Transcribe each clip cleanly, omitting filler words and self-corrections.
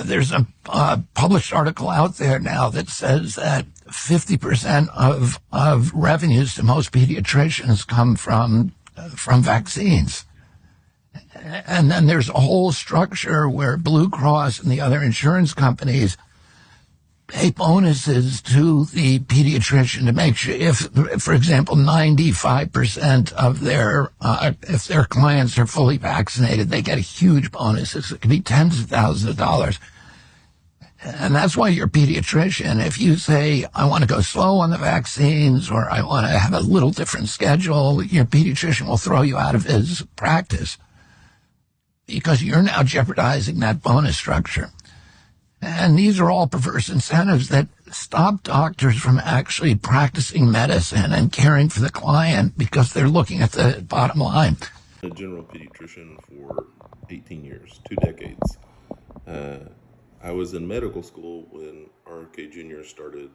There's a published article out there now that says that 50% of revenues to most pediatricians come from vaccines. And then there's a whole structure where Blue Cross and the other insurance companies pay bonuses to the pediatrician to make sure if, for example, 95% of if their clients are fully vaccinated, they get a huge bonus. It could be tens of thousands of dollars. And that's why you're a pediatrician. If you say, I want to go slow on the vaccines or I want to have a little different schedule, your pediatrician will throw you out of his practice because you're now jeopardizing that bonus structure. And these are all perverse incentives that stop doctors from actually practicing medicine and caring for the client because they're looking at the bottom line. A general pediatrician for 18 years, 2 decades. I was in medical school when RFK Jr. started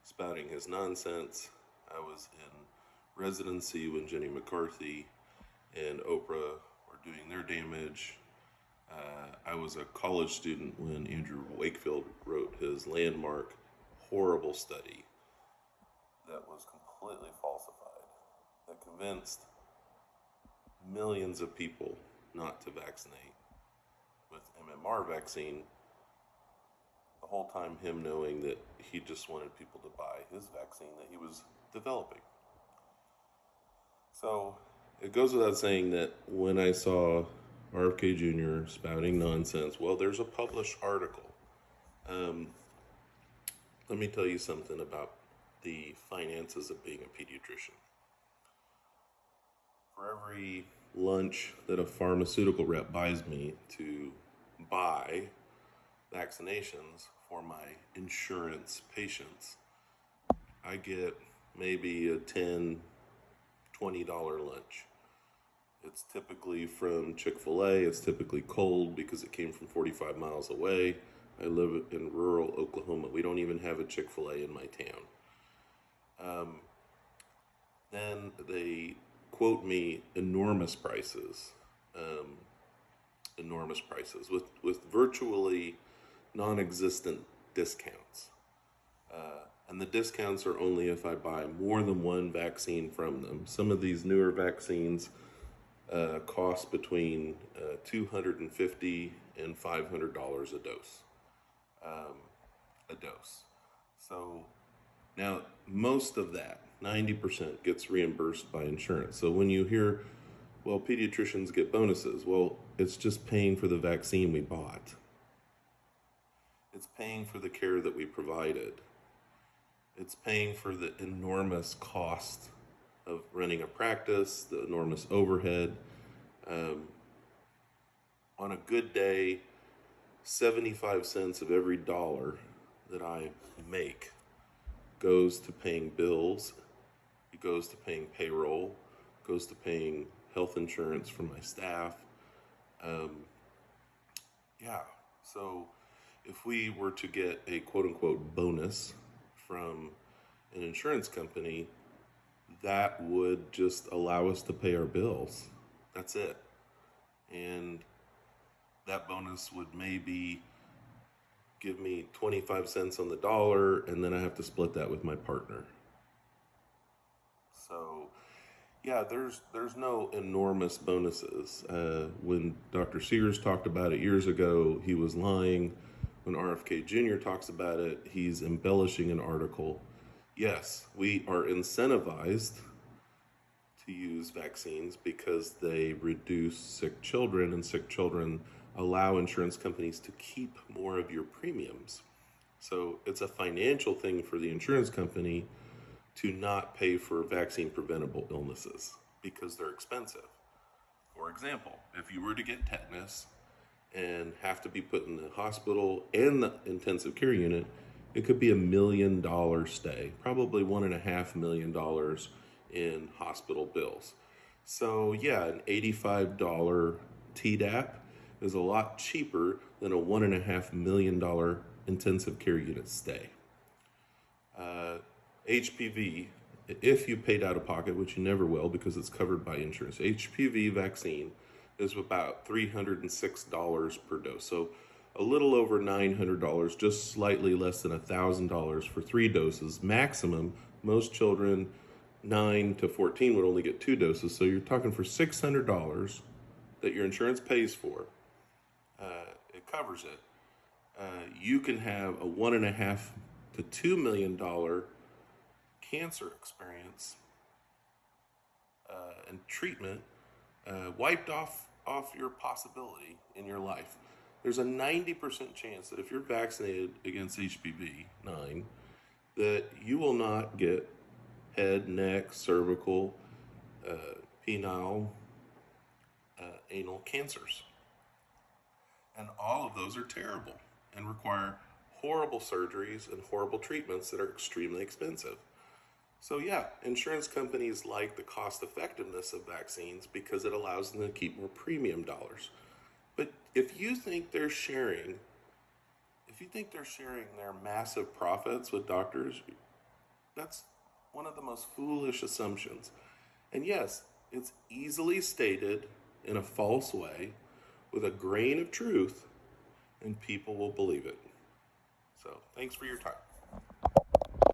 spouting his nonsense. I was in residency when Jenny McCarthy and Oprah were doing their damage. I was a college student when Andrew Wakefield wrote his landmark, horrible study that was completely falsified, that convinced millions of people not to vaccinate with MMR vaccine, the whole time him knowing that he just wanted people to buy his vaccine that he was developing. So it goes without saying that when I saw RFK Jr. spouting nonsense, well, there's a published article. Let me tell you something about the finances of being a pediatrician. For every lunch that a pharmaceutical rep buys me to buy vaccinations for my insurance patients, I get maybe a $10, $20 lunch. It's typically from Chick-fil-A. It's typically cold because it came from 45 miles away. I live in rural Oklahoma. We don't even have a Chick-fil-A in my town. Then they quote me enormous prices with virtually non-existent discounts. And the discounts are only if I buy more than one vaccine from them. Some of these newer vaccines cost between $250 and $500 a dose. So now most of that, 90%, gets reimbursed by insurance. So when you hear, well, pediatricians get bonuses, well, it's just paying for the vaccine we bought. It's paying for the care that we provided. It's paying for the enormous cost of running a practice, the enormous overhead. On a good day, 75 cents of every dollar that I make goes to paying bills, it goes to paying payroll, goes to paying health insurance for my staff. So if we were to get a quote-unquote bonus from an insurance company, that would just allow us to pay our bills. That's it. And that bonus would maybe give me 25 cents on the dollar, and then I have to split that with my partner. So, yeah, there's no enormous bonuses. When Dr. Sears talked about it years ago, he was lying. When RFK Jr. talks about it, he's embellishing an article. Yes, we are incentivized to use vaccines because they reduce sick children, and sick children allow insurance companies to keep more of your premiums. So it's a financial thing for the insurance company to not pay for vaccine preventable illnesses because they're expensive. For example, if you were to get tetanus and have to be put in the hospital and the intensive care unit, it could be $1 million stay, probably $1.5 million in hospital bills. So yeah, an $85 Tdap is a lot cheaper than a $1.5 million intensive care unit stay. HPV, if you paid out of pocket, which you never will because it's covered by insurance, HPV vaccine is about $306 per dose. So a little over $900, just slightly less than $1,000 for 3 doses maximum. Most children 9 to 14 would only get 2 doses, so you're talking for $600 that your insurance pays for. It covers it. You can have a $1.5 to $2 million cancer experience and treatment wiped off your possibility in your life. There's a 90% chance that if you're vaccinated against HPV-9, that you will not get head, neck, cervical, penile, anal cancers. And all of those are terrible and require horrible surgeries and horrible treatments that are extremely expensive. So yeah, insurance companies like the cost effectiveness of vaccines because it allows them to keep more premium dollars. But if you think they're sharing their massive profits with doctors, that's one of the most foolish assumptions. And yes, it's easily stated in a false way with a grain of truth, and people will believe it. So thanks for your time.